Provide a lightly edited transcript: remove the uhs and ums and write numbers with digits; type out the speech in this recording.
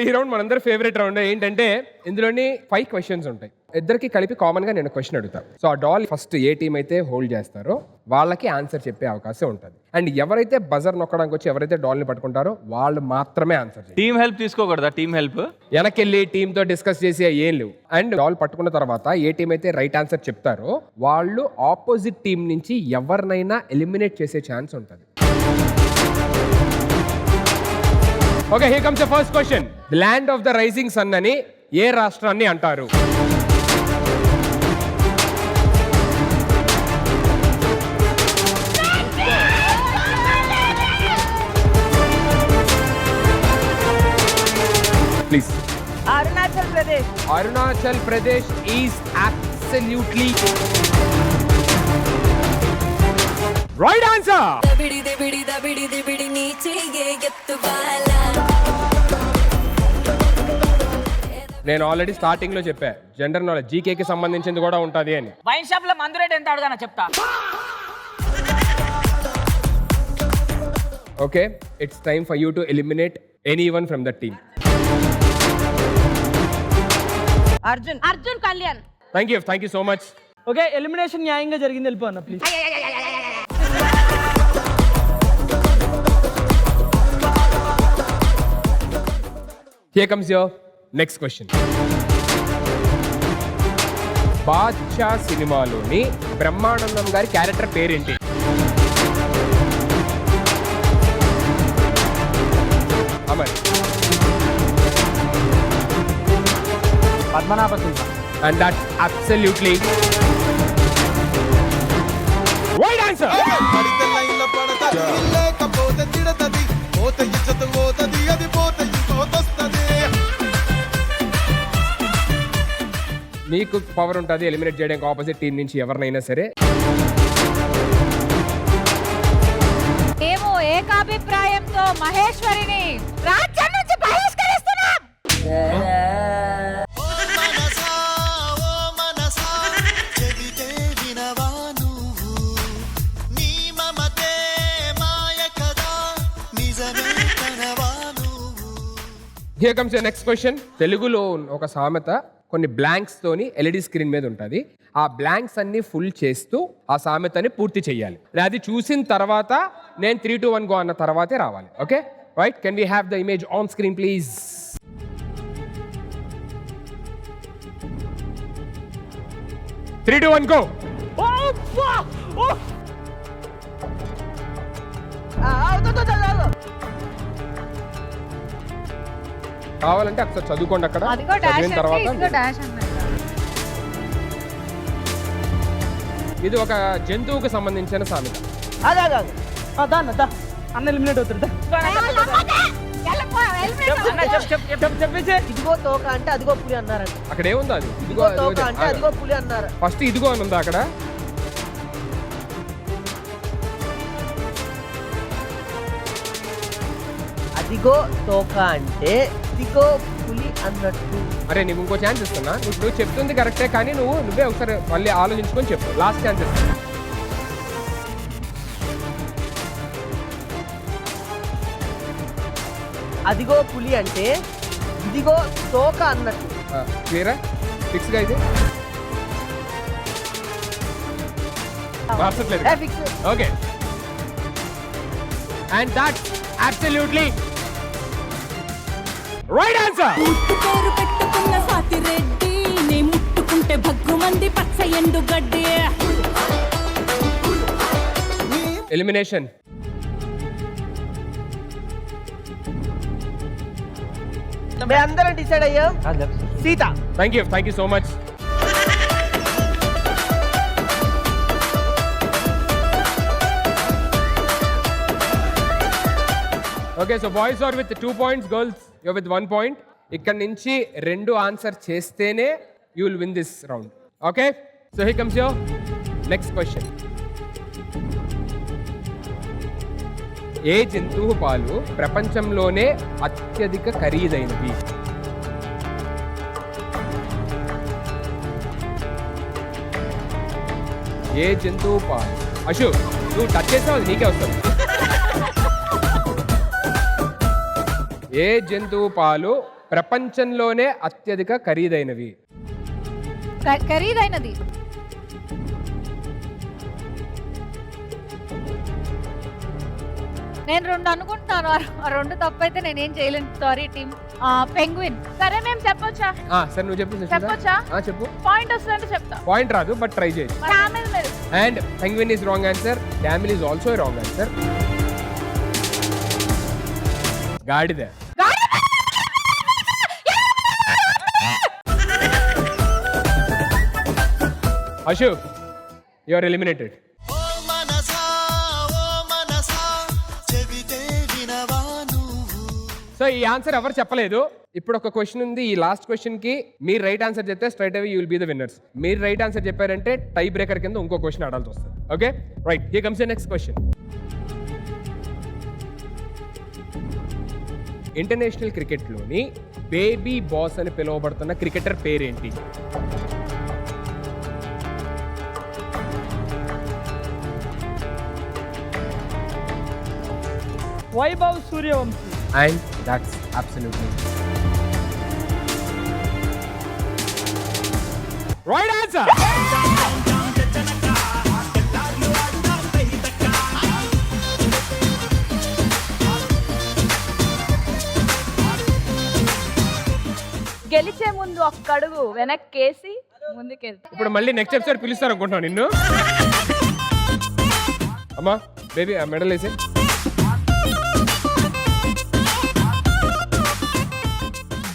ఈ రౌండ్ మనందరి favourite round. ఏంటంటే ఇందులోని 5 క్వశ్చన్స్ ఉంటాయి. ఇద్దరికి కలిపి కామన్ గా నేను క్వశ్చన్ అడుగుతాను. సో ఆ డాల్ ఫస్ట్ ఏ టీం అయితే హోల్డ్ చేస్తారో వాళ్ళకి ఆన్సర్ చెప్పే అవకాశం ఉంటుంది. అండ్ ఎవరైతే బజర్ నొక్కడానికి వచ్చి ఎవరైతే డాల్ ని పట్టుకుంటారో వాళ్ళు మాత్రమే ఆన్సర్ చేయాలి. టీమ్ హెల్ప్ తీసుకోకూడదా? టీమ్ హెల్ప్ వెనకెళ్ళి టీమ్ తో డిస్కస్ చేసి ఏం లేవు. అండ్ డాల్ పట్టుకున్న తర్వాత ఏ టీం అయితే రైట్ ఆన్సర్ చెప్తారో వాళ్ళు ఆపోజిట్ టీం నుంచి ఎవరినైనా ఎలిమినేట్ చేసే ఛాన్స్ ఉంటుంది. Okay, here comes the first question. The land of the rising sun అని ఏ రాష్ట్రాన్ని అంటారు? Please. Arunachal Pradesh. Arunachal Pradesh is absolutely right answer. నేను ఆల్రెడీ స్టార్టింగ్ లో చెప్పా జనరల్ నాలెడ్జ్ జీకేకి సంబంధించింది కూడా ఉంటది అని. వైన్ షాప్ లో మందు రేట్ ఎంత అడగానో చెప్తా. Okay, it's time for you to eliminate anyone from the team. Arjun Kalyan. Thank you so much. Okay, elimination న్యాయంగా జరిగింది, వెళ్ళిపో అన్న please. Here comes your next question. Badshah సినిమాలోని బ్రహ్మానందం గారి క్యారెక్టర్ పేరేంటి? అమర్. పద్మనాభ సినిమా. And that's absolutely right answer. మీకు పవర్ ఉంటుంది ఎలిమినేట్ చేయడానికి ఆపోజిట్ టీం నుంచి ఎవరినైనా సరే. ఏమో ఏకాభిప్రాయంతో మహేశ్వరిని రాజ్యం నుంచి బహిష్కరిస్తున్నాం. Here comes your next question. తెలుగులో ఒక సామెత కొన్ని బ్లాంక్స్ తోని ఎల్ఈడి స్క్రీన్ మీద ఉంటుంది. ఆ బ్లాంక్స్ అన్ని ఫుల్ చేస్తూ ఆ సామెతని పూర్తి చేయాలి. అది చూసిన తర్వాత నేను 3, 2, 1 గో అన్న తర్వాతే రావాలి. Okay right, can we have the image on screen please? Three, 2, 1 go. కావాలంటే అక్కడ చదువుకోండి. అక్కడ చదివిన తర్వాత ఇది ఒక జంతువుకు సంబంధించిన సామెత. అన్న ఎలిమినేట్ అవుతాడు. ఇదిగో తోక అంటే అదిగో పులి అన్నారంట. అక్కడ ఏముంది? అది ఇదిగో తోక అంటే అదిగో పులి అన్నారు. ఫస్ట్ ఇదిగో అని ఉందా అక్కడ? అదిగో తోక అంటే ఇదిగో పులి అన్నట్టు. అరే నీకు ఇంకో ఛాన్స్ ఇస్తున్నా. నువ్వు చెప్తుంది కరెక్టే, కానీ నువ్వే ఒకసారి మళ్ళీ ఆలోచించుకొని చెప్పు. లాస్ట్ ఛాన్స్ ఇస్తున్నా. అదిగో పులి అంటే ఇదిగో తోక అన్నట్టు. క్లియరా? ఫిక్స్ గా ఇది మార్చట్లేదు. Okay, and that's absolutely right answer. పేరు పెట్టుకున్న సాతి రెడ్డి నీ ముట్టుకుంటే భగ్గుమంది పచ్చ ఎండు గడ్డి. ఎలిమినేషన్. అందరం డిసైడ్ అయ్యాం. Sita. Thank you so much. Okay, so boys are with 2 points, girls you're with 1 point. ఇక్కడ నుంచి 2 ఆన్సర్ చేస్తేనే you will win this round. Okay, so here comes your next question. ఏ జంతువు పాలు ప్రపంచంలోనే అత్యధిక ఖరీదైనది? ఏ జంతువు పాలు? అశు, నువ్వు టచ్ చేసావు, అది నీకే వస్తుంది. ఏ జంతువు పాలు ప్రపంచంలోనే అత్యధిక ఖరీదైనవి. ఖరీదైనది. నేను 2 అనుకుంటున్నాను. ఆ 2 తప్పైతే నేనేం చేయలేను. Sorry team. పెంగ్విన్. సరే మేము చెప్పొచ్చా? సరే నువ్వు చెప్పు. చెప్పొచ్చా? చెప్పు. పాయింట్ వస్తుందంటే చెప్తా. పాయింట్ రాదు బట్ ట్రై చేయి. And penguin is wrong answer. Camel is also wrong answer. గాడిద. Ashok, you are eliminated. So ఈ ఆన్సర్ ఎవరు చెప్పలేదు. ఇప్పుడు ఒక క్వశ్చన్ ఉంది. ఈ లాస్ట్ క్వశ్చన్ కి మీరు రైట్ ఆన్సర్ చెప్తే straight away you will be the winners. మీరు రైట్ ఆన్సర్ చెప్పారంటే టై బ్రేకర్ కింద ఇంకో క్వశ్చన్ ఆడాల్సి వస్తుంది. Okay right, here comes the next question. International క్రికెట్లోని బేబీ బాస్ అని పిలువబడుతున్న క్రికెటర్ పేరేంటి? Vaibhav Suryavanshi. And that's absolutely right answer. గెలిచే ముందు ఒక్క అడుగు వెనక్కేసి ముందుకెళ్తా. ఇప్పుడు మళ్ళీ నెక్స్ట్ ఎపిసోడ్ పిలుస్తారు అనుకుంటున్నాను నిన్ను. అమ్మా బేబీ ఆ మెడల్ వేసి